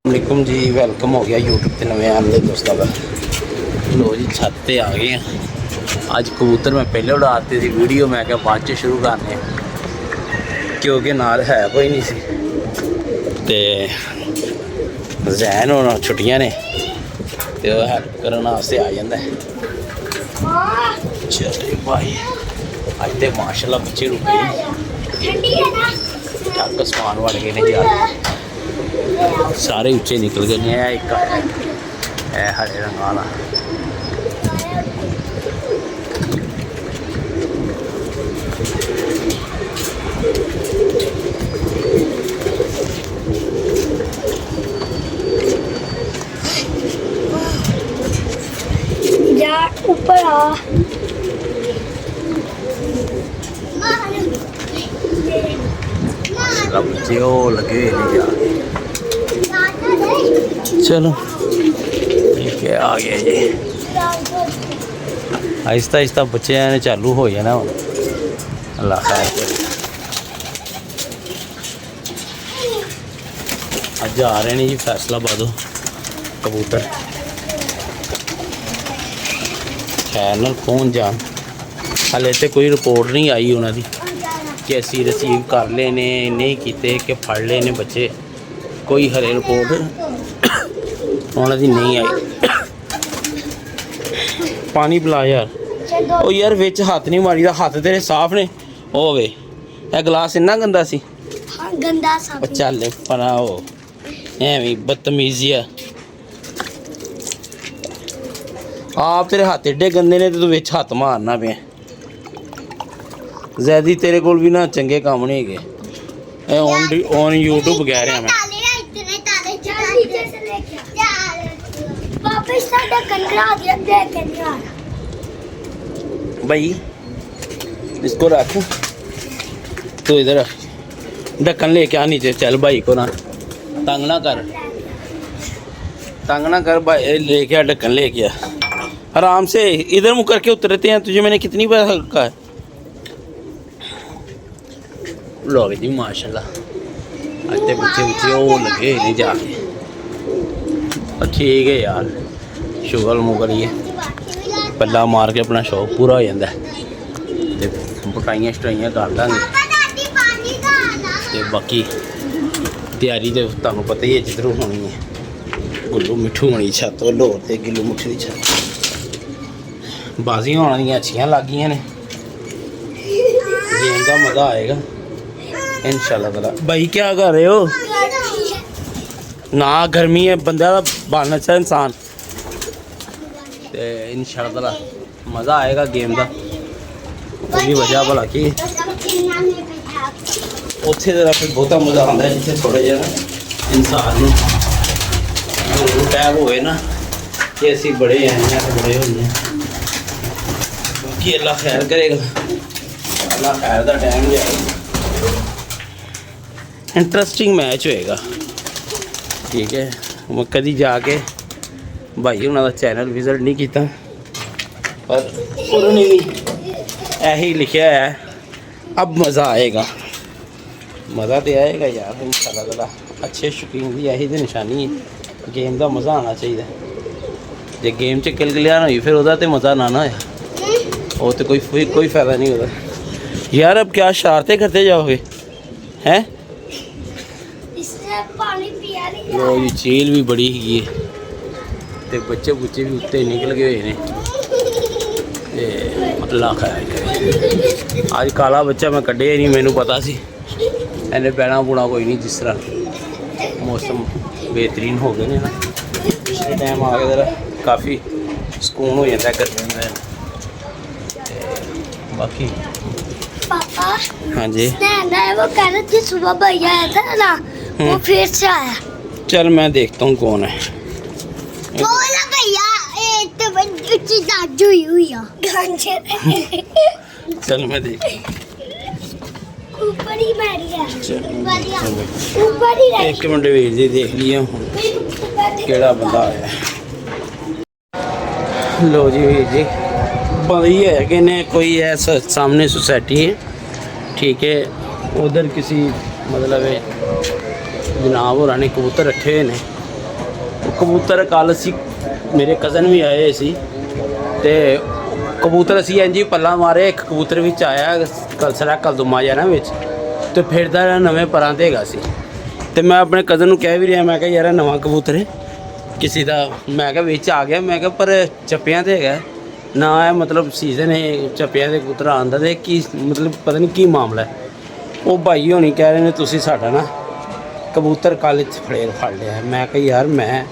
वालेकुम जी, वेलकम हो गया यूट्यूब पे नवे आने दोस्तों का। लो जी छत पे आ गए हैं। आज कबूतर मैं पहले उड़ाते सी वीडियो, मैं क्या बाद च शुरू करने क्योंकि नाल है कोई नहीं सी ते जैन होना छुट्टियां ने ते हेल्प करने वास्ते आ जाता है। चलो भाई अज तो माशाल्लाह बच्चे रुके ठक समान वड़ गए ने यार, सारे उच्चे निकल गए हैं। एक है हरे रंग वाला ऊपर आ बच्चे वो लगे हुए यार। चलो ठीक है आ गया जी। आहिस्ता आहिस्ता बच्चे ने चालू हो जाना हम। अल्लाह खैर करे। अज आ रहे हैं जी फैसलाबादों कबूतर। खैर न पहुँच जान, हाले तो कोई रिपोर्ट नहीं आई उन्होंने कि असी रिसीव कर लेने नहीं किते कि फड़ लेने बच्चे। कोई हरे रिपोर्ट उन्होंने नहीं आई। पानी पिला यार। ओ यार विच हाथ नहीं मारी दा, हाथ तेरे साफ ने। ओ वे ए गिलास इन्ना गंदा सी। हाँ गंदा सा। चल परा हो एवं बदतमीजिया। आप तेरे हाथ एडे गंदे ने तो तू विच हाथ मारना पे। ज़ैदी तेरे कोल भी ना चंगे काम नहीं है। ऑन यूट्यूब कह रहा मैं। भाई इसको रख, तो इधर ढक्कन लेके आ नीचे। चल भाई को ना तंग ना कर, तंग ना कर भाई। लेके आ ढक्कन लेके आ आराम से। इधर मुँह करके उतरते हैं। तुझे मैंने कितनी बार कहा है। लोग जी माशाल्लाह आज तो बच्चे बच्चे वो लगे नहीं जाके। ठीक है यार, शुगर मुगर ही है। पल्ला मार के अपना शौक पूरा हो जाता है। पटाइयाँ शटाइयाँ कर देंगे तो बाकी तैयारी तो तुहानू पता ही है जिधरों होनी है। गुल्लू मिठू होनी छत लाहौर से गिल्लू मिठू की छत। बाजियाँ होने दी अच्छियाँ लग गई ने। गेम का मज़ा आएगा इंशाल्लाह ताला। भाई क्या कर रहे हो? ना गर्मी है, बंदा बनना चाहिए इंसान। इंशाल्लाह ताला मज़ा आएगा गेम का। उसकी वजह भला कि उत्थे जरा फिर बहुता मज़ा आता है जिसे थोड़े जरा इंसान टैब होए ना कि असी बड़े हैं या तो बड़े होंगे। बाकी अल्लाह खैर करेगा, अल्लाह खैर का टाइम जाएगा। इंटरेस्टिंग मैच होएगा। ठीक है मैं कभी जाके भाई उन्होंने चैनल विजिट नहीं किया, पर उन्होंने भी यही लिखा है अब मज़ा आएगा। मज़ा तो आएगा यार इंशाल्लाह ताला। अच्छे शौकीन की यही तो निशानी है। गेम का मज़ा आना चाहिए। जो गेम च किलकिलियान हुई फिर वह तो मज़ा ना होया, वो तो कोई फ़ायदा नहीं होता यार। अब क्या शरारतें करते जाओगे हैं? वो ये झील भी बड़ी ही है तो बच्चे बुच्चे भी उत्ते निकल गए हुए हैं। अल्लाह खैर करे। आज काला बच्चा मैं कढ़िया ही नहीं, मैनू पता सी इन्हें पैना पूना कोई नहीं। जिस तरह मौसम बेहतरीन हो गए ना, पिछले टाइम आ गया जरा काफ़ी सुकून हो जाता है गर्मी में। बाकी पापा हाँ जी वो कह रहे थे सुबह भैया आया था ना, वो फिर से आया। चल मैं देखता हूँ कौन है। बोला भैया तो बच्ची दाजू हुई है। चल मैं देख ऊपर ही बैठ गया। चल ऊपर ही रह एक मिनट वीर जी देख लिया केड़ा बंदा आया। लो जी वीर जी बड़ी है कि ने कोई ऐसा सामने सोसाइटी है। ठीक है उधर किसी मतलब जनाब होर ने कबूतर रखे हुए हैं ਕਬੂਤਰ ਕੱਲ੍ਹ ਅਸੀਂ ਮੇਰੇ ਕਜ਼ਨ ਵੀ ਆਏ ਸੀ ਤੇ ਕਬੂਤਰ ਅਸੀਂ ਇੰਝ ਹੀ ਪੱਲਾ ਮਾਰੇ, ਇੱਕ ਕਬੂਤਰ ਵਿੱਚ ਆਇਆ ਕਲਸਰਾ ਕਲਦੁਮਾ ਜਿਹਾ ਨਾ ਵਿੱਚ, ਤੇ ਫਿਰਦਾ ਨਵੇਂ ਪਰਾਂ 'ਤੇ ਹੈਗਾ ਸੀ। ਤੇ ਮੈਂ ਆਪਣੇ ਕਜ਼ਨ ਨੂੰ ਕਹਿ ਵੀ ਰਿਹਾ, ਮੈਂ ਕਿਹਾ ਯਾਰ ਨਵਾਂ ਕਬੂਤਰ ਕਿਸੇ ਦਾ, ਮੈਂ ਕਿਹਾ ਵਿੱਚ ਆ ਗਿਆ, ਮੈਂ ਕਿਹਾ ਪਰ ਚੱਪਿਆਂ 'ਤੇ ਹੈਗਾ ਨਾ, ਇਹ ਮਤਲਬ ਸੀਜ਼ਨ ਹੈ ਚੱਪਿਆਂ ਦੇ ਕਬੂਤਰ ਆਉਂਦਾ, ਤੇ ਕੀ ਮਤਲਬ ਪਤਾ ਨਹੀਂ ਕੀ ਮਾਮਲਾ ਹੈ। ਉਹ ਭਾਈ ਹੋਣੀ ਕਹਿ ਰਹੇ ਨੇ ਤੁਸੀਂ ਸਾਡਾ ਨਾ ਕਬੂਤਰ ਕੱਲ੍ਹ ਫੜ ਲਿਆ। ਮੈਂ ਕਿਹਾ ਯਾਰ ਮੈਂ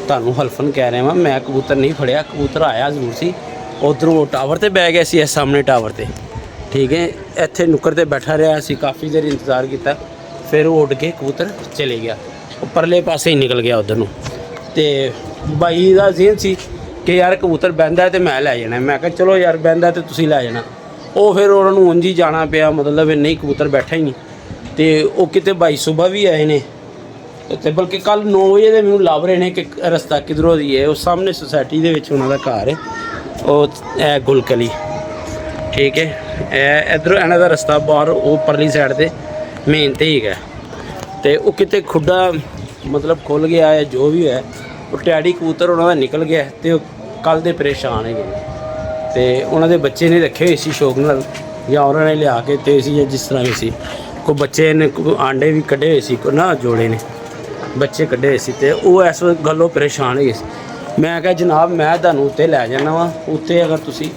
ਤੁਹਾਨੂੰ ਹਲਫਨ ਕਹਿ ਰਿਹਾ ਵਾਂ, ਮੈਂ ਕਬੂਤਰ ਨਹੀਂ ਫੜਿਆ, ਕਬੂਤਰ ਆਇਆ ਜ਼ਰੂਰ ਸੀ ਉੱਧਰੋਂ, ਉਹ ਟਾਵਰ 'ਤੇ ਬਹਿ ਗਿਆ ਸੀ, ਇਸ ਸਾਹਮਣੇ ਟਾਵਰ 'ਤੇ, ਠੀਕ ਹੈ। ਇੱਥੇ ਨੁੱਕਰ 'ਤੇ ਬੈਠਾ ਰਿਹਾ, ਅਸੀਂ ਕਾਫੀ ਦੇਰ ਇੰਤਜ਼ਾਰ ਕੀਤਾ, ਫਿਰ ਉਹ ਉੱਡ ਕੇ ਕਬੂਤਰ ਚਲੇ ਗਿਆ, ਉਹ ਪਰਲੇ ਪਾਸੇ ਹੀ ਨਿਕਲ ਗਿਆ ਉੱਧਰ ਨੂੰ। ਤੇ ਬਾਈ ਦਾ ਜ਼ਿਹਨ ਸੀ ਕਿ ਯਾਰ ਕਬੂਤਰ ਬਹਿੰਦਾ ਤੇ ਮੈਂ ਲੈ ਜਾਣਾ, ਮੈਂ ਕਿਹਾ ਚਲੋ ਯਾਰ ਬਹਿੰਦਾ ਤੇ ਤੁਸੀਂ ਲੈ ਜਾਣਾ। ਉਹ ਫਿਰ ਉਹਨਾਂ ਨੂੰ ਉਂਝ ਹੀ ਜਾਣਾ ਪਿਆ, ਮਤਲਬ ਨਹੀਂ ਕਬੂਤਰ ਬੈਠਾ ਹੀ ਨਹੀਂ। ਤੇ ਉਹ ਕਿਤੇ ਬਾਈ ਸੁਬਾ ਵੀ ਆਏ ਨੇ, ਤੇ ਬਲਕਿ ਕੱਲ੍ਹ 9 ਵਜੇ ਦੇ ਮੈਨੂੰ ਲੱਭ ਰਹੇ ਨੇ ਕਿ ਰਸਤਾ ਕਿੱਧਰੋਂ ਦੀ ਹੈ। ਉਹ ਸਾਹਮਣੇ ਸੁਸਾਇਟੀ ਦੇ ਵਿੱਚ ਉਹਨਾਂ ਦਾ ਘਰ ਹੈ, ਉਹ ਇਹ ਗੁਲਕਲੀ, ਠੀਕ ਹੈ। ਇਹ ਇੱਧਰੋਂ ਇਹਨਾਂ ਦਾ ਰਸਤਾ ਬਾਹਰ ਉਹ ਪਰਲੀ ਸਾਈਡ 'ਤੇ ਮੇਨ 'ਤੇ ਹੀ ਹੈਗਾ। ਤੇ ਉਹ ਕਿਤੇ ਖੁੱਡਾ ਮਤਲਬ ਖੁੱਲ੍ਹ ਗਿਆ ਹੈ, ਜੋ ਵੀ ਹੈ। ਉਹ ਟੈਡੀ ਕਬੂਤਰ ਉਹਨਾਂ ਦਾ ਨਿਕਲ ਗਿਆ, ਤੇ ਉਹ ਕੱਲ੍ਹ ਦੇ ਪਰੇਸ਼ਾਨ ਹੈਗੇ। ਤੇ ਉਹਨਾਂ ਦੇ ਬੱਚੇ ਨੇ ਰੱਖੇ ਹੋਏ ਸੀ ਸ਼ੌਕ ਨਾਲ, ਜਾਂ ਉਹਨਾਂ ਨੇ ਲਿਆ ਕੇ ਤੇ ਸੀ, ਜਾਂ ਜਿਸ ਤਰ੍ਹਾਂ ਵੀ ਸੀ। ਕੋਈ ਬੱਚੇ ਨੇ ਆਂਡੇ ਵੀ ਕੱਢੇ ਹੋਏ ਸੀ, ਨਾ ਜੋੜੇ ਨੇ ਬੱਚੇ ਕੱਢੇ ਹੋਏ ਸੀ, ਤੇ ਉਹ ਇਸ ਗੱਲੋਂ ਪਰੇਸ਼ਾਨ ਹੈਗੇ ਸੀ। ਮੈਂ ਕਿਹਾ ਜਨਾਬ ਮੈਂ ਤੁਹਾਨੂੰ ਉੱਤੇ ਲੈ ਜਾਣਾ ਵਾ, ਉੱਤੇ ਅਗਰ ਤੁਸੀਂ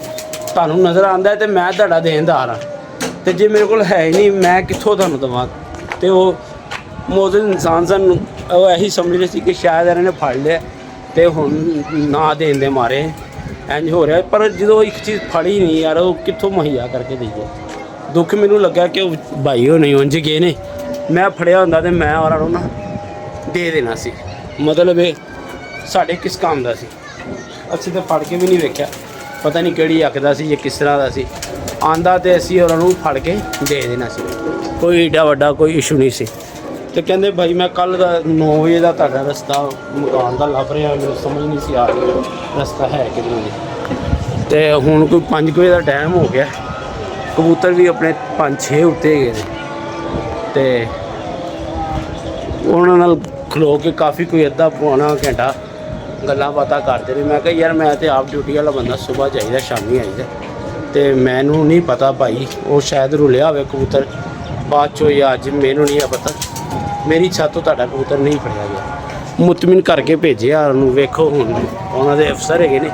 ਤੁਹਾਨੂੰ ਨਜ਼ਰ ਆਉਂਦਾ ਤੇ ਮੈਂ ਤੁਹਾਡਾ ਦੇਣਦਾਰ ਹਾਂ, ਤੇ ਜੇ ਮੇਰੇ ਕੋਲ ਹੈ ਹੀ ਨਹੀਂ ਮੈਂ ਕਿੱਥੋਂ ਤੁਹਾਨੂੰ ਦੇਵਾਂ। ਤੇ ਉਹ ਮੌਜੂਦ ਇਨਸਾਨ ਸਨ, ਉਹ ਇਹੀ ਸਮਝ ਰਹੇ ਸੀ ਕਿ ਸ਼ਾਇਦ ਇਹਨਾਂ ਨੇ ਫੜ ਲਿਆ ਤੇ ਹੁਣ ਨਾ ਦੇਣ ਦੇ ਮਾਰੇ ਇੰਝ ਹੋ ਰਿਹਾ। ਪਰ ਜਦੋਂ ਇੱਕ ਚੀਜ਼ ਫੜੀ ਨਹੀਂ ਯਾਰ, ਉਹ ਕਿੱਥੋਂ ਮੁਹੱਈਆ ਕਰਕੇ ਦੇਈਏ। ਦੁੱਖ ਮੈਨੂੰ ਲੱਗਾ ਕਿ ਉਹ ਭਾਈ ਉਹ ਨਹੀਂ ਉਂਝ ਗਏ ਨੇ, ਮੈਂ ਫੜਿਆ ਹੁੰਦਾ ਤੇ ਮੈਂ ਉਹਨਾਂ ਨੂੰ ਨਾ ਦੇ ਦੇਣਾ ਸੀ। ਮਤਲਬ ਇਹ ਸਾਡੇ ਕਿਸ ਕੰਮ ਦਾ ਸੀ, ਅਸੀਂ ਤਾਂ ਫੜ ਕੇ ਵੀ ਨਹੀਂ ਵੇਖਿਆ, ਪਤਾ ਨਹੀਂ ਕਿਹੜੀ ਅੱਖ ਦਾ ਸੀ ਜਾਂ ਕਿਸ ਤਰ੍ਹਾਂ ਦਾ ਸੀ। ਆਂਦਾ ਤੇ ਅਸੀਂ ਉਹਨਾਂ ਨੂੰ ਫੜ ਕੇ ਦੇ ਦੇਣਾ ਸੀ, ਕੋਈ ਏਡਾ ਵੱਡਾ ਕੋਈ ਇਸ਼ੂ ਨਹੀਂ ਸੀ। ਤੇ ਕਹਿੰਦੇ ਭਾਈ ਮੈਂ ਕੱਲ੍ਹ ਦਾ 9 ਵਜੇ ਦਾ ਤੁਹਾਡਾ ਰਸਤਾ ਮਕਾਨ ਦਾ ਲੱਭ ਰਿਹਾ, ਮੈਨੂੰ ਸਮਝ ਨਹੀਂ ਸੀ ਆ ਰਹੀ ਰਸਤਾ ਹੈ ਕਿੱਧਰੋਂ ਦੀ। ਤੇ ਹੁਣ ਕੋਈ 5 ਵਜੇ ਦਾ ਟਾਈਮ ਹੋ ਗਿਆ, ਕਬੂਤਰ ਵੀ ਆਪਣੇ 5-6 ਉੱਤੇ ਗਏ ਨੇ, ਤੇ ਉਹਨਾਂ ਨਾਲ ਖਲੋ ਕੇ ਕਾਫੀ ਕੋਈ ਅੱਧਾ ਪੌਣਾ ਘੰਟਾ ਗੱਲਾਂ ਬਾਤਾਂ ਕਰਦੇ ਨੇ। ਮੈਂ ਕਿਹਾ ਯਾਰ ਮੈਂ ਤੇ ਆਪ ਡਿਊਟੀ ਵਾਲਾ ਬੰਦਾ, ਸੁਬਾਹ ਜਾਈਦਾ ਸ਼ਾਮੀ ਆਈਦਾ, ਤੇ ਮੈਨੂੰ ਨਹੀਂ ਪਤਾ ਭਾਈ ਉਹ ਸ਼ਾਇਦ ਰੁਲਿਆ ਹੋਵੇ ਕਬੂਤਰ ਬਾਅਦ 'ਚੋਂ, ਜਾਂ ਅੱਜ ਮੈਨੂੰ ਨਹੀਂ ਆ ਪਤਾ। ਮੇਰੀ ਛੱਤ ਤੋਂ ਤੁਹਾਡਾ ਕਬੂਤਰ ਨਹੀਂ ਫੜਿਆ ਗਿਆ, ਮੁਤਮਿਨ ਕਰਕੇ ਭੇਜਿਆ ਉਹਨੂੰ। ਵੇਖੋ ਹੁਣ ਉਹਨਾਂ ਦੇ ਅਫਸਰ ਹੈਗੇ ਨੇ,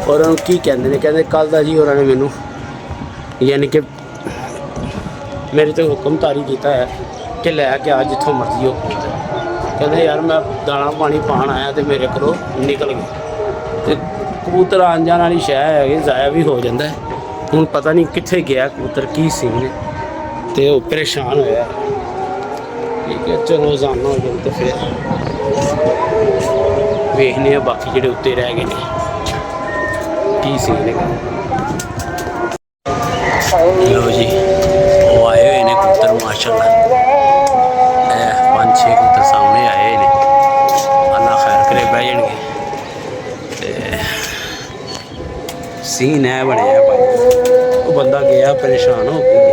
ਔਰ ਉਹਨੂੰ ਕੀ ਕਹਿੰਦੇ ਨੇ, ਕਹਿੰਦੇ ਕੱਲ੍ਹ ਦਾ ਜੀ ਉਹਨਾਂ ਨੇ ਮੈਨੂੰ ਯਾਨੀ ਕਿ ਮੇਰੇ ਤੇ ਹੁਕਮ ਤਾਰੀ ਕੀਤਾ ਹੈ ਕਿ ਲੈ ਕੇ ਆ ਜਿੱਥੋਂ ਮਰਜ਼ੀ ਉਹ ਕਬੂਤਰ। ਕਹਿੰਦੇ ਯਾਰ ਮੈਂ ਦਾਣਾ ਪਾਣੀ ਪਾਣ ਆਇਆ ਤੇ ਮੇਰੇ ਕੋਲੋਂ ਨਿਕਲ ਗਏ। ਤੇ ਕਬੂਤਰ ਆਉਣ ਜਾਣ ਵਾਲੀ ਸ਼ੈ ਹੈਗੀ, ਜ਼ਾਇਆ ਵੀ ਹੋ ਜਾਂਦਾ। ਹੁਣ ਪਤਾ ਨਹੀਂ ਕਿੱਥੇ ਗਿਆ ਕਬੂਤਰ, ਕੀ ਸੀ ਨੇ, ਤੇ ਉਹ ਪਰੇਸ਼ਾਨ ਹੋਇਆ। ਠੀਕ ਹੈ ਚਲੋ ਜਾਣਾ ਹੋ ਜਾਵੇ ਤੇ ਫਿਰ ਵੇਖਦੇ ਹਾਂ ਬਾਕੀ ਜਿਹੜੇ ਉੱਤੇ ਰਹਿ ਗਏ ਨੇ ਕੀ ਸੀ ਨੇ। ਲਓ ਜੀ ਉਹ ਆਏ ਹੋਏ ਨੇ ਕਬੂਤਰ ਮਾਸ਼ਾਅੱਲਾ, ਇਹ 5-6 ਕਬੂਤਰ ਸਾਹਮਣੇ ਆਏ ਨੇ, ਅੱਲਾ ਖੈਰ ਕਰੇ ਬਹਿ ਜਾਣਗੇ। ਤੇ ਸੀਨ ਹੈ ਬਣਿਆ ਭਾਈ, ਉਹ ਬੰਦਾ ਗਿਆ ਪਰੇਸ਼ਾਨ ਹੋ ਕੇ।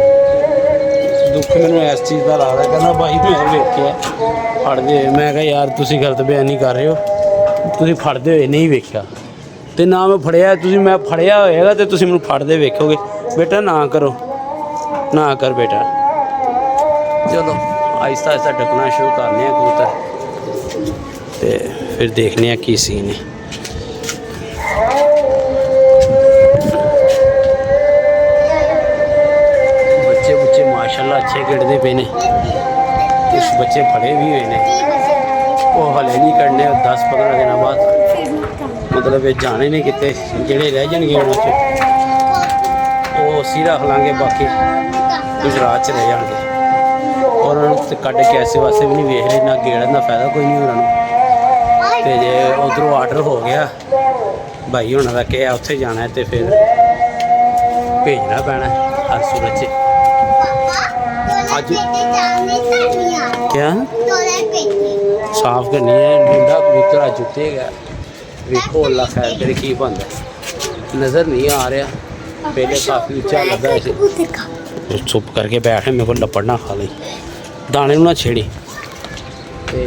ਦੁੱਖ ਮੈਨੂੰ ਇਸ ਚੀਜ਼ ਦਾ ਲੱਗਦਾ, ਕਹਿੰਦਾ ਭਾਈ ਮੈਂ ਵੇਖਿਆ ਫੜਦੇ ਹੋਏ। ਮੈਂ ਕਿਹਾ ਯਾਰ ਤੁਸੀਂ ਗਲਤ ਬਿਆਨੀ ਕਰ ਰਹੇ ਹੋ, ਤੁਸੀਂ ਫੜਦੇ ਹੋਏ ਨਹੀਂ ਵੇਖਿਆ, ਤੇ ਨਾ ਮੈਂ ਫੜਿਆ। ਤੁਸੀਂ ਮੈਂ ਫੜਿਆ ਹੋਏਗਾ ਤੇ ਤੁਸੀਂ ਮੈਨੂੰ ਫੜਦੇ ਵੇਖੋਗੇ। ਬੇਟਾ ਨਾ ਕਰੋ, ਨਾ ਕਰ ਬੇਟਾ। ਚਲੋ ਆਹਿਸਤਾ ਆਹਿਸਤਾ ਡੱਕਣਾ ਸ਼ੁਰੂ ਕਰਨੇ ਆ ਕਬੂਤਰ, ਤੇ ਫਿਰ ਦੇਖਦੇ ਆ ਕੀ ਸੀਨ ਹੈ। ਬੱਚੇ ਬੁੱਚੇ ਮਾਸ਼ਾਅੱਲਾ ਅੱਛੇ ਖੇਡਦੇ ਪਏ ਨੇ, ਕੁਛ ਬੱਚੇ ਫੜੇ ਵੀ ਹੋਏ ਨੇ, ਉਹ ਹਲੇ ਨਹੀਂ ਕੱਢਣੇ, 10-15 ਦਿਨਾਂ ਬਾਅਦ ਮਤਲਬ ਇਹ ਜਾਣੇ ਨੇ ਕਿਤੇ। ਜਿਹੜੇ ਰਹਿ ਜਾਣਗੇ ਉਹਨਾਂ 'ਚ ਉਹ ਅਸੀਂ ਰੱਖ ਲਾਂਗੇ, ਬਾਕੀ ਗੁਜਰਾਤ 'ਚ ਰਹਿ ਜਾਣਗੇ। ਔਰ ਉਹਨਾਂ ਨੂੰ ਕੱਢ ਕੇ ਐਸੇ ਵਾਸਤੇ ਵੀ ਨਹੀਂ ਵੇਖ ਰਹੇ, ਨਾ ਗੇੜਨ ਦਾ ਫਾਇਦਾ ਕੋਈ ਨਹੀਂ ਉਹਨਾਂ ਨੂੰ। ਤੇ ਜੇ ਉੱਧਰੋਂ ਆਰਡਰ ਹੋ ਗਿਆ ਭਾਈ ਹੋਣਾ ਦਾ ਕਿਹਾ ਉੱਥੇ ਜਾਣਾ, ਤੇ ਫਿਰ ਭੇਜਣਾ ਪੈਣਾ ਹਰ ਸੂਰਤ 'ਚ। ਅੱਜ ਕਿਆ ਸਾਫ਼ ਕਰਨੀ ਹੈ ਮੁੰਡਾ ਕਬੂਤਰ ਅੱਜ ਉੱਤੇ ਗਿਆ। ਵੇਖੋ ਅੱਲਾ ਖੈਰ ਕਰੇ ਕੀ ਬਣਦਾ, ਨਜ਼ਰ ਨਹੀਂ ਆ ਰਿਹਾ। ਪਹਿਲੇ ਕਾਫੀ ਉੱਚਾ ਲੱਗਾ ਸੀ, ਚੁੱਪ ਕਰਕੇ ਬੈਠੇ, ਮੇਰੇ ਕੋਲ ਲੱਪੜ ਨਾ ਖਾ ਲਈ, ਦਾਣੇ ਨੂੰ ਨਾ ਛੇੜੀ। ਤੇ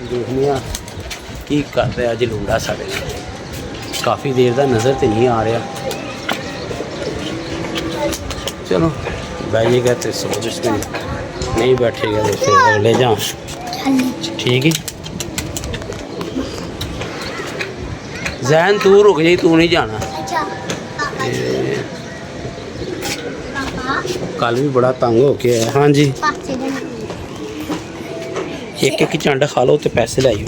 ਦੇਖਦੇ ਹਾਂ ਕੀ ਕਰ ਰਿਹਾ ਅੱਜ ਲੂੰਡਾ ਸਾਡੇ ਨਾਲ। ਕਾਫੀ ਦੇਰ ਦਾ ਨਜ਼ਰ ਤੇ ਨਹੀਂ ਆ ਰਿਹਾ। चलो बैठिएगा तो समझ उसमें नहीं बैठेगा तो फिर ले जाओ। ठीक है जैन तू रुक जाई, तू नहीं जाना। कल भी बड़ा तंग हो के आया। हाँ जी एक एक चंड खा लो तो पैसे लाई।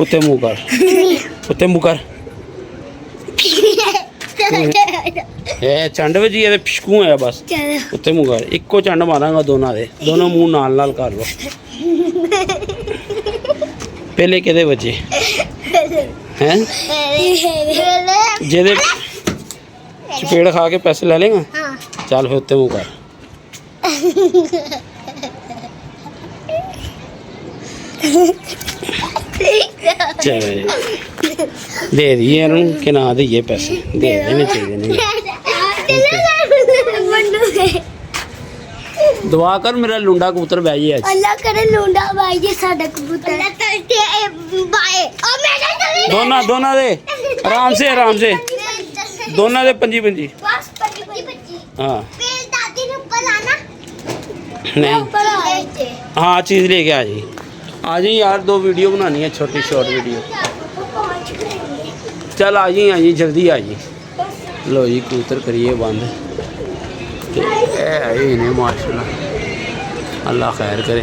उत्ते मुँह कर, उत्ते मुँह कर। चंड वजी है पिछकू है बस उत्ते मुँह कर। इको चंड मारांगा दोनों दे, दोनों मुँह नाल नाल कर लो। पहले किहदे वजे हैं जेदे चपेड़ खा के पैसे ले लेगा। चल फिर उत्ते मुँह कर। चलो दे दिए कि ना दिए पैसे दे देने चाहिए। नहीं दुआ कर मेरा लुंडा कबूतर बह जाए। अल्लाह करे लुंडा भाई जी साडा कबूतर बाय ओ मेरा दोना दोना दे आराम से दोना दे 25 25। बस 25 हाँ फिर दादी ने ऊपर लाना नहीं हाँ चीज़ लेके आ जी। आ जाइए यार, 2 वीडियो बनानी है, छोटी शॉर्ट वीडियो। चल आ जाइए जल्दी आ जाइए। लो जी कबूतर करिए बंद। इन्हें माशाल्लाह अल्लाह खैर करे।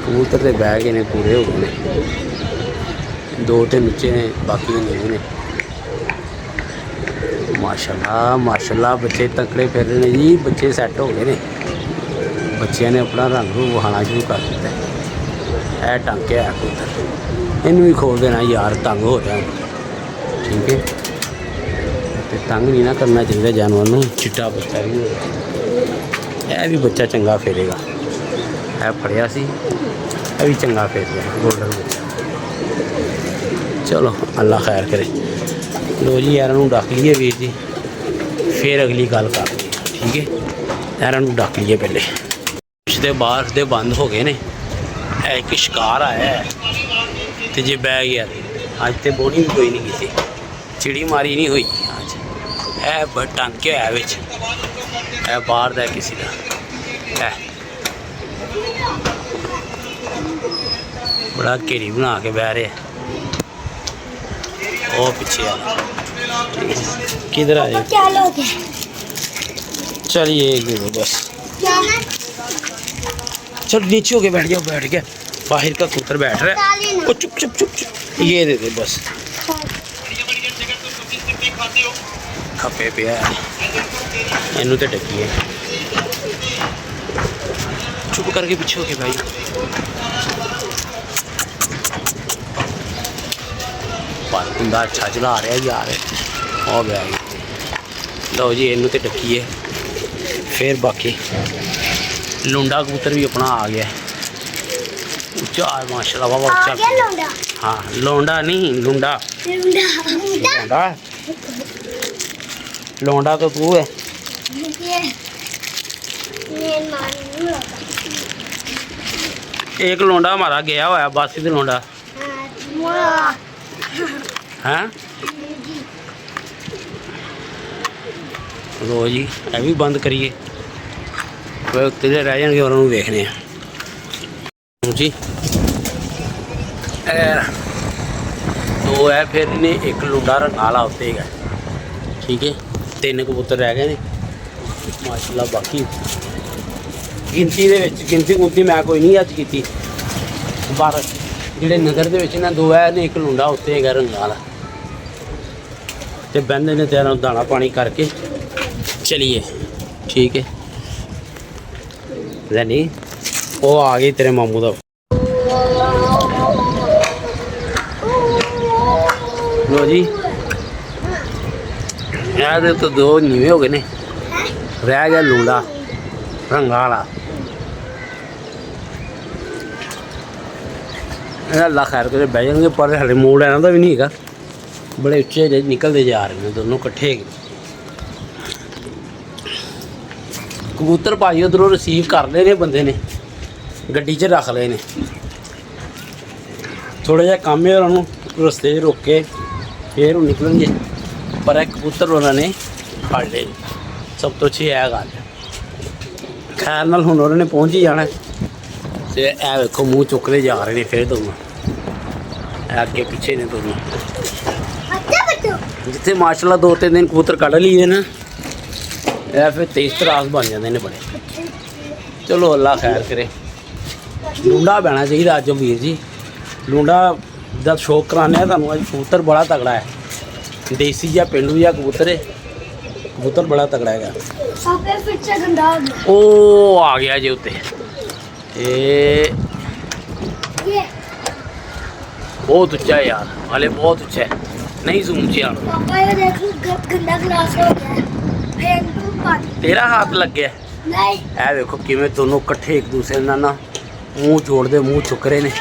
कबूतर के बैग इन्हें पूरे हो गए, 2 तो नीचे ने बाकी नहीं ने। माशाल्लाह माशाल्लाह बच्चे तकड़े फिर रहे हैं जी, बच्चे सैट हो गए ने। बच्चों ने अपना रंग रूप विखाना शुरू कर दिता है। है टांके है कबूतर, इनू भी खोल देना यार, तंग हो जाए। ठीक है तो तंग नहीं ना करना चाहिए जानवर को। चिट्टा बच्चा भी हो, यह भी बच्चा चंगा फेरेगा। है फड़िया सी, यह भी चंगा फेर गया गोल्डन बच्चा। चलो अल्लाह खैर करे। लो जी यार डक लीए वीर जी, फिर अगली गल कर ली। ठीक है यार डक लीए पहले। पिछले बाहर दे बंद हो गए ने। एक शिकार आया है तो जे बह गया। अज तो बोनी भी कोई नहीं की, चिड़ी मारी नहीं हुई अज। है टांके है बिच, है बाहर का किसी का है। बड़ा घेरी बना के बह रहे। वो पीछे आ किधर आए। क्या लोगे चलिए एक दे दो बस। चल नीचे होके बैठ जाओ, बैठ गया। बाहर का कबूतर बैठ रहा है, वो चुप चुप चुप चुप। ये दे दे बस। खपे पिया इनू तो डकीए। चुप करके पीछे होके भाई। बंदा अच्छा चला रहा यार। और बैग लो जी इनू तो डकीए। फिर बाकी लुंडा कबूतर भी अपना आ गया। ऊंचा माशाल्लाह बाबा ऊंचा। हाँ लौंडा नहीं लुंडा। लौंडा लौंडा तो तू है। एक लौंडा हमारा गया हुआ है बासी से लौंडा। हैं लो जी यह भी बंद करिए, उत्ते रह जाएंगे और उन्होंने देखने जी। तो है फिर इन्हें एक लुंडा रंगाला उत्ते है। ठीक है 3 कबूतर रह गए ने माशाल्लाह। बाकी गिनती दे विच गिनती मैं कोई नहीं अज की। पर जिहड़े नगर दे विच ना 2 है ने, एक लुंडा उत्ते है रंगाला। तो बहते ने तेरा दाना पानी करके चलिए। ठीक है नहीं वो आ गई तेरे मामू का। लो जी यार तो 2 नीवे हो गए ने, रह गया लूंडा रंगा वाला। अल्लाह खैर करे बह जाएंगे, पर हले मूड है भी नहीं है। बड़े उच्चे निकलते जा रहे हैं दोनों कट्ठे। कबूतर भाई उधरों रिसीव कर ले ने बंदे ने, गड्डी च रख ले ने। ਥੋੜਾ ਜਿਹਾ ਕੰਮ ਹੈ ਉਹਨਾਂ ਨੂੰ ਰਸਤੇ 'ਚ ਰੋਕ ਕੇ ਫਿਰ ਉਹ ਨਿਕਲਣਗੇ। ਪਰ ਇਹ ਕਬੂਤਰ ਉਹਨਾਂ ਨੇ ਫੜ ਲਏ, ਸਭ ਤੋਂ ਅੱਛੀ ਇਹ ਗੱਲ। ਖੈਰ ਨਾਲ ਹੁਣ ਉਹਨਾਂ ਨੇ ਪਹੁੰਚ ਹੀ ਜਾਣਾ ਤੇ ਇਹ ਵੇਖੋ ਮੂੰਹ ਚੁੱਕਦੇ ਜਾ ਰਹੇ ਨੇ ਫਿਰ ਦੋਨੋਂ, ਇਹ ਅੱਗੇ ਪਿੱਛੇ ਨੇ ਦੋਨੋਂ। ਜਿੱਥੇ ਮਾਸ਼ਾਅੱਲਾ 2-3 ਦਿਨ ਕਬੂਤਰ ਕੱਢ ਲਈਏ ਨਾ, ਇਹ ਫਿਰ ਤੇਜ਼ ਤਰਾਜ਼ ਬਣ ਜਾਂਦੇ ਨੇ ਬੜੇ। ਚਲੋ ਅੱਲਾ ਖੈਰ ਕਰੇ। ਲੂੰਡਾ ਬਹਿਣਾ ਚਾਹੀਦਾ ਅੱਜ ਵੀਰ ਜੀ। ਲੂੰਡਾ ਦਾ ਸ਼ੌਕ ਕਰਾਉਂਦੇ ਹਾਂ ਤੁਹਾਨੂੰ। ਅੱਜ ਕਬੂਤਰ ਬੜਾ ਤਗੜਾ ਹੈ, ਦੇਸੀ ਜਾਂ ਪਿੰਡੂ ਜਾਂ ਕਬੂਤਰ ਹੈ। ਕਬੂਤਰ ਬੜਾ ਤਗੜਾ ਹੈਗਾ। ਉਹ ਆ ਗਿਆ ਜੀ ਉੱਤੇ। ਇਹ बहुत ऊंचा है यार, हाले बहुत ऊंचा है, नहीं जूम से आना। पापा ये देखो गंदा ग्लास हो गया है, फेंक पानी। तेरा हाथ लग गया नहीं। ए देखो किवें दोनों इकट्ठे एक दूसरे नाल ना मुँह जोड़ते मुँह चुक रहे ने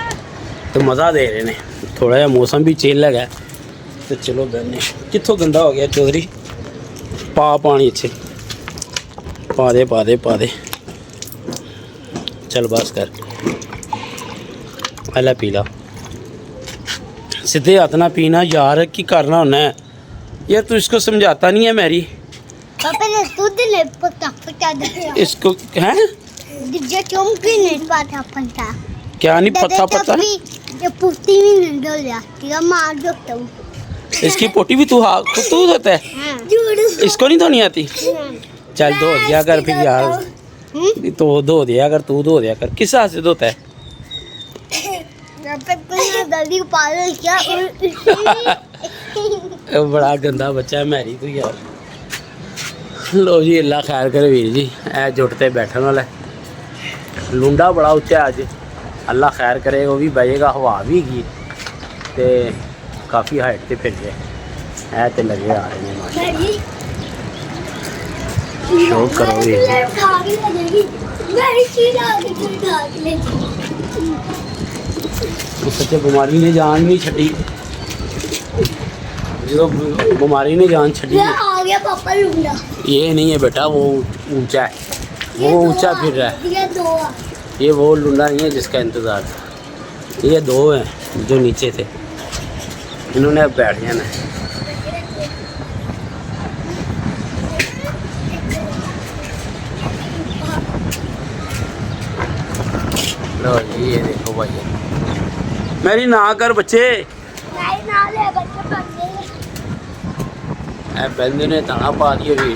तो मज़ा दे रहे ने। थोड़ा जिहा मौसम भी चेल लगा तो चलो बहने। कित्थों गंदा हो गया चौधरी? पा पानी अच्छे पा दे पा दे पा दे। चल बस कर, पहला पी ला। सीधे हाथ ना पीना यार, की करना होना है यार। तू इसको समझाता नहीं है मैरी। पापा ने दूध ले पता दिया इसको हैं जो चौंकी नहीं पता पता क्या नहीं पता पता ये पुट्टी भी नहीं डल जाती है, मार दो तो। इसकी पोटी भी तू तू धोता है? इसको नहीं धोनी आती? चल धो दिया कर फिर यार, तो धो दिया कर, तू धो दिया कर। किस हाथ से धोता है? बड़ा गंदा बच्चा है मैरी तू यार। लो जी अल्लाह खैर करे वीर जी। ए जुटते बैठने वाला लुंडा बड़ा उच्चा है अज। अल्लाह खैर करे, वो भी बजेगा, हवा भी गई तो काफ़ी हाइट से फिर गए। तो लगे आ रहे हैं शो करो वीर जी। सच्चे बीमारी ने जान नहीं छड़ी, जो बीमारी ने जान छड़ी। आ गया पापा लूंगा। ये नहीं है बेटा, वो ऊंचा है, वो ऊंचा फिर रहा है। ये दो ये वो लुंडा नहीं है जिसका इंतज़ार था। ये दो हैं जो नीचे थे, इन्होंने अब बैठ जाना है। लो जी ये देखो भाई, मेरी ना कर बच्चे। नहीं ना ले बच्चे बंदे ने दाना पा दिया भी,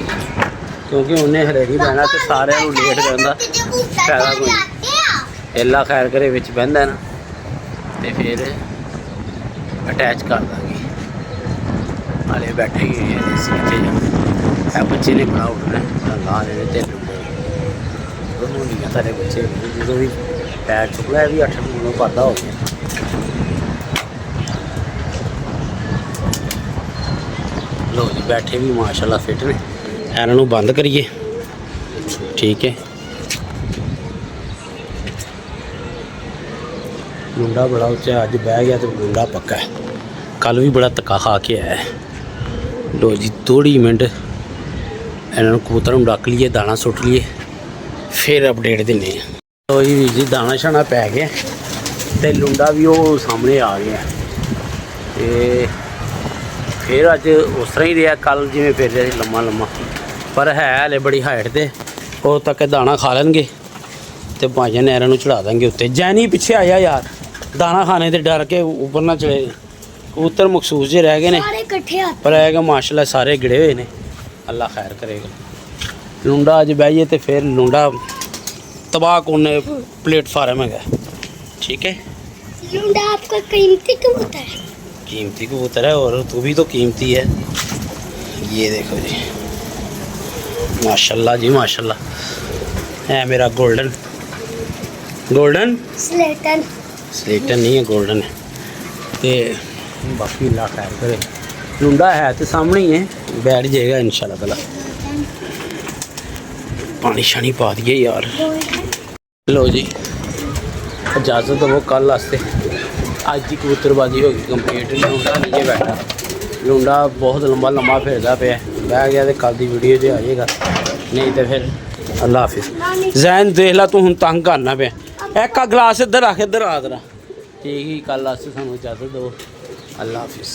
क्योंकि उन्हें हरेरी बहना तो सारे लेट करना फायदा कोई। अल्लाह खैर करे विच बहंदा ना तो फिर अटैच कर देंगे। हाले बैठे ही नीचे जा बच्चे ने बड़ा उठना ला देने ते दोनों नहीं सारे बच्चे जो भी पैर चुकला है भी 8 महीनों पढ़ता हो गया। लो जी बैठे भी माशाल्लाह फिट ने। इन्हों बंद करिए, ठीक है। मुंडा बड़ा उच्चा अज बह गया तो मुंडा पक्का है, कल भी बड़ा धक्का खा के आया है। लो जी थोड़ी मिनट इन्होंने कबूतर डक लिए, दाना सुट लिए, फिर अपडेट देने। तो जी जी दाना शाना पै गया तो लुंडा भी वो सामने आ गया तो फिर अज उस तरह ही रहा। कल जिमें फिर रहे लम्मा लम्मा, पर है हले बड़ी हाइट से उद तक दाना खा लेंगे तो भाइयों नहरों में चढ़ा देंगे उत्ते। जैनी पीछे आया यार, दाना खाने से डर के ऊपर ना चले। कबूतर मखसूस जे रह गए ने, पर है माशाल्लाह सारे गिड़े हुए ने। अल्लाह खैर करेगा। लुंडा अज बहिए तो फिर लुंडा तबाह कोने प्लेटफार्म है, ठीक है। लुंडा आपका कीमती कबूतर है? कीमती कबूतर है और तू भी तो कीमती है। ये देखो जी माशाल्लाह जी माशाल्लाह। है मेरा गोल्डन, गोल्डन स्लेटन, स्लेटन नहीं है गोल्डन है। तो बाकी अल्लाह खैर करे। लुंडा है तो सामने ही है, बैठ जाएगा इंशाल्लाह ताला। पानी शानी पा दिए यार। लो जी इजाज़त दो, कल वास्ते अज की कबूतरबाजी होगी कंप्लीट। लुंडा नहीं है बैठा, लुंडा बहुत लंबा लंबा फिरदा पे बह गया तो कल की वीडियो से आ जाएगा, नहीं तो फिर अल्लाह हाफिज़। जैन देख ला तू हूँ तंग करना पे। एक गिलास इधर रख, इधर आ तेरा ठीक ही कल आस्तै सानू इजाजत दो। अल्लाह हाफिज़।